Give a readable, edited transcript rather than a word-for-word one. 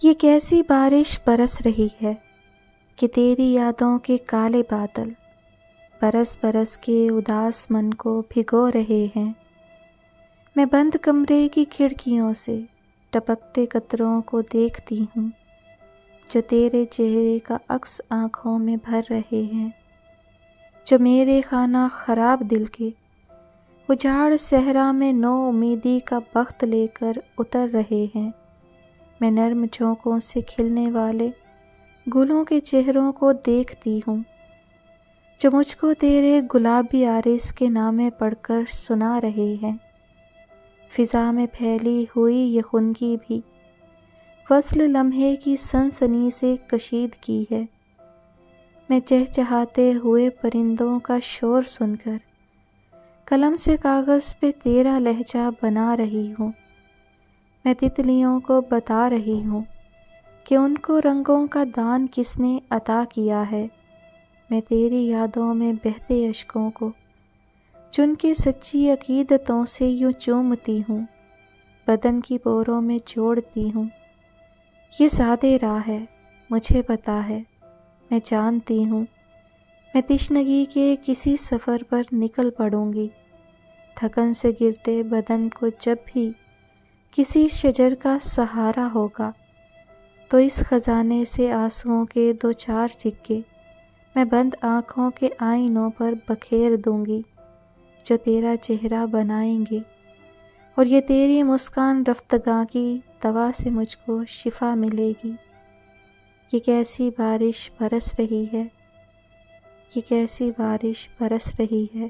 یہ کیسی بارش برس رہی ہے کہ تیری یادوں کے کالے بادل برس برس کے اداس من کو بھگو رہے ہیں۔ میں بند کمرے کی کھڑکیوں سے ٹپکتے قطروں کو دیکھتی ہوں جو تیرے چہرے کا عکس آنکھوں میں بھر رہے ہیں، جو میرے خانہ خراب دل کے اجاڑ صحرا میں نو امیدی کا بخت لے کر اتر رہے ہیں۔ میں نرم جھونکوں سے کھلنے والے گلوں کے چہروں کو دیکھتی ہوں جو مجھ کو تیرے گلابی عارض کے نامے پڑھ کر سنا رہے ہیں۔ فضا میں پھیلی ہوئی یہ خنگی بھی وصل لمحے کی سنسنی سے کشیدگی ہے۔ میں چہچہاتے ہوئے پرندوں کا شور سن کر قلم سے کاغذ پہ تیرا لہجہ بنا رہی ہوں۔ میں تتلیوں کو بتا رہی ہوں کہ ان کو رنگوں کا دان کس نے عطا کیا ہے۔ میں تیری یادوں میں بہتے اشکوں کو جن کے سچی عقیدتوں سے یوں چومتی ہوں، بدن کی پوروں میں جوڑتی ہوں۔ یہ سادے راہ ہے، مجھے پتا ہے، میں جانتی ہوں۔ میں تشنگی کے کسی سفر پر نکل پڑوں گی، تھکن سے گرتے بدن کو جب بھی کسی شجر کا سہارا ہوگا تو اس خزانے سے آنسوؤں کے دو چار سکے میں بند آنکھوں کے آئینوں پر بکھیر دوں گی جو تیرا چہرہ بنائیں گے، اور یہ تیری مسکان رفتگاں کی دوا سے مجھ کو شفا ملے گی۔ یہ کیسی بارش برس رہی ہے، یہ کیسی بارش برس رہی ہے۔